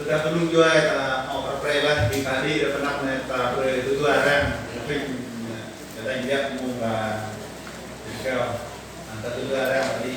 Sudah belum juga operasi di tadi pernah itu orang mungkin ada yang mau nggak antara itu orang tadi.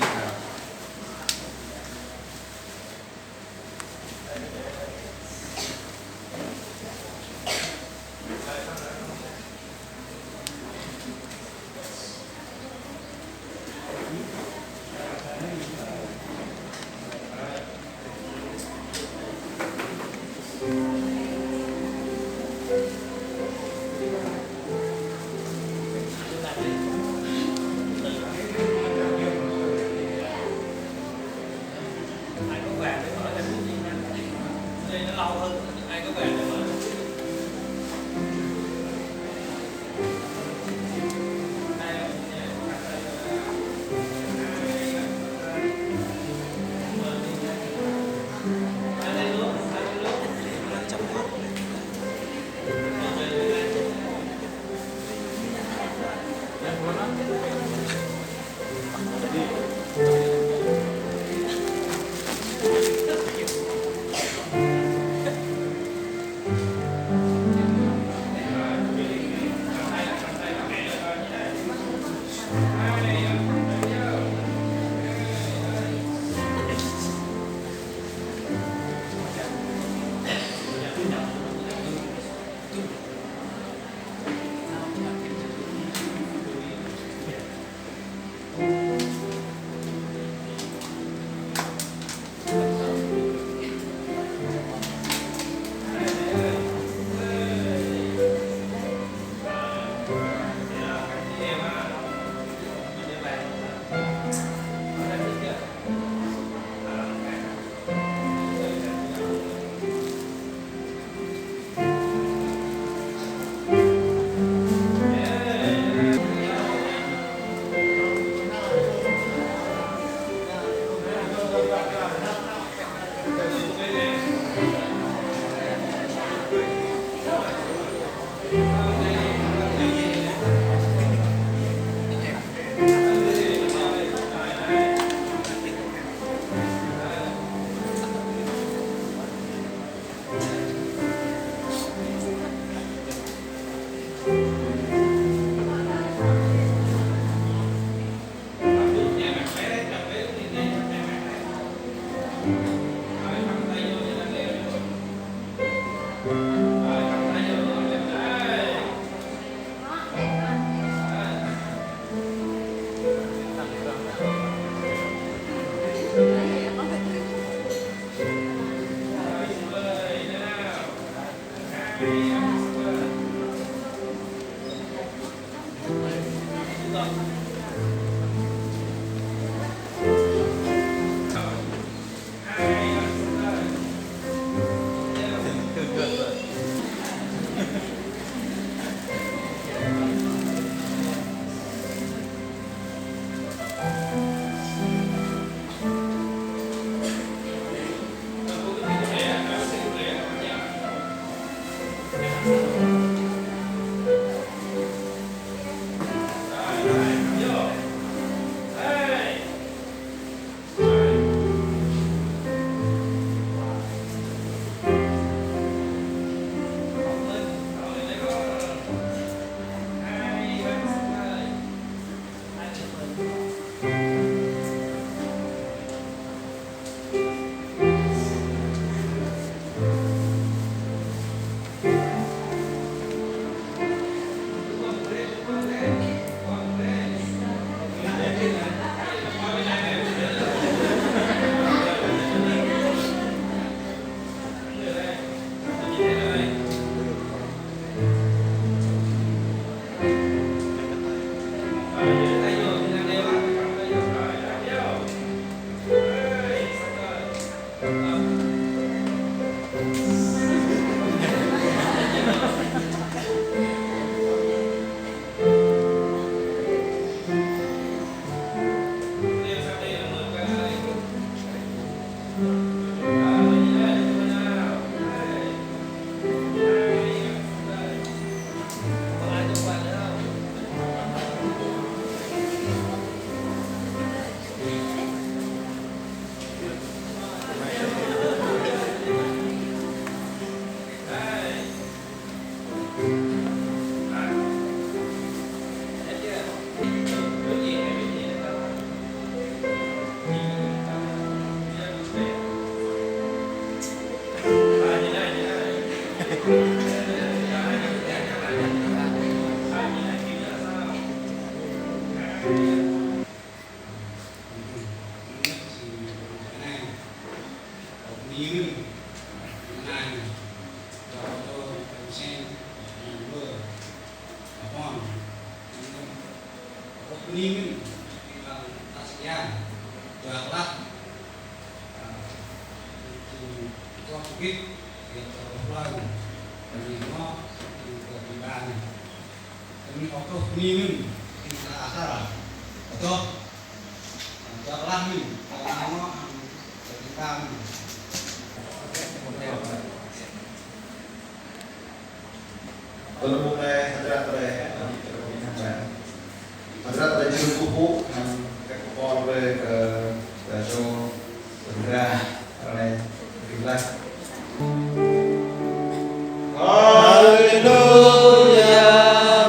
Hadrat ada jeruk kuku yang kekepol ke baso bergerak oleh Billah. Haleluya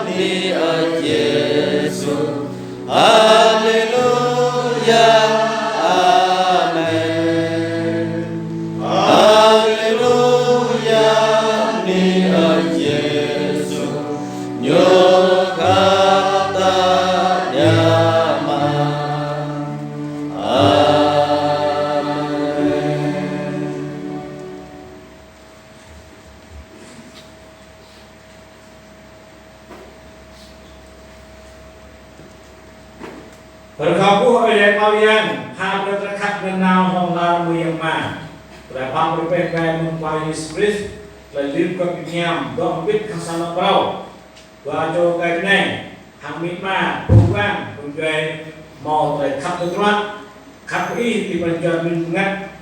di Yesus. Haleluya. Amen. Haleluya di Yesus. Nyokata nyaman. Amen. Berkabuh oleh kalian, hadir terkat menau honglar muyama. Berapa berbeda mempunyai Yesus, lalu kepinyam, dompet kesana bau. Bajo kainai, hamima, bukan, bukan mau terkat tertuat, kapi di penjual minyak,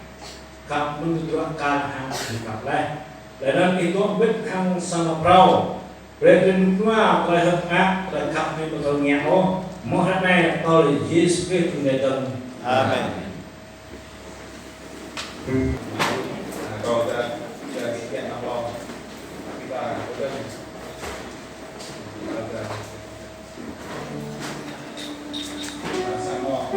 kap menunjukkan hang dikaplah. Dan itu dompet kesana bau. Berarti semua terhadap terkat ni betul nyaho. Mohon oleh Yesus Kristus mendatang. Amin. Kalau kita sekian Allah kita sama.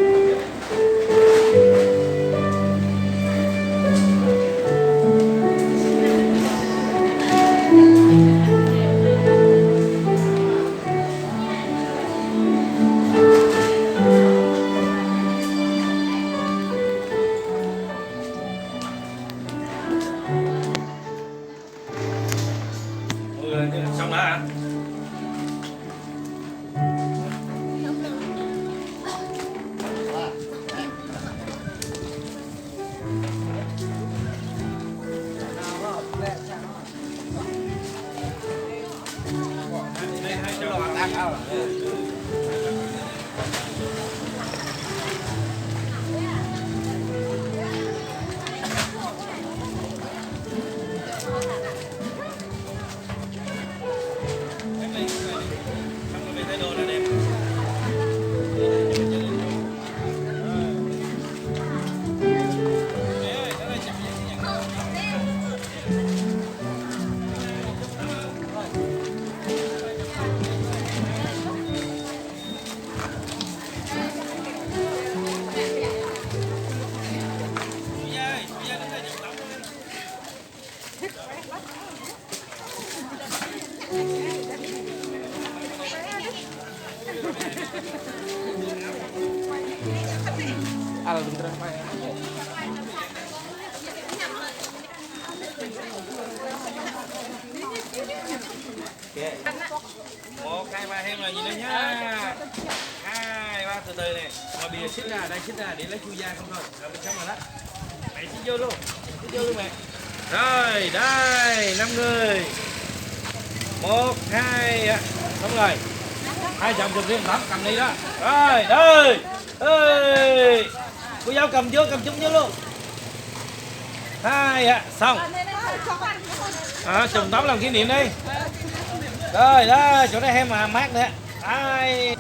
Xong đó anh. Một, hai, ba em là gì nữa nhá. Hai, ba từ từ nè. Mà bìa xích ra, đây xích ra để lấy chui da không thôi. Rồi bên trong rồi đó. Mẹ xích vô luôn. Xích vô luôn mẹ. Rồi, đây, 5 người. 1, 2, xong rồi. Hai chồng chụp riêng lắm, cầm đi đó. Rồi, đây. Ê. Cô giáo cầm vô, cầm chung vô luôn. 2, xong. Chùm tóc làm kỷ niệm đi. Rồi, đó, chỗ này em mà mát nữa. Đây.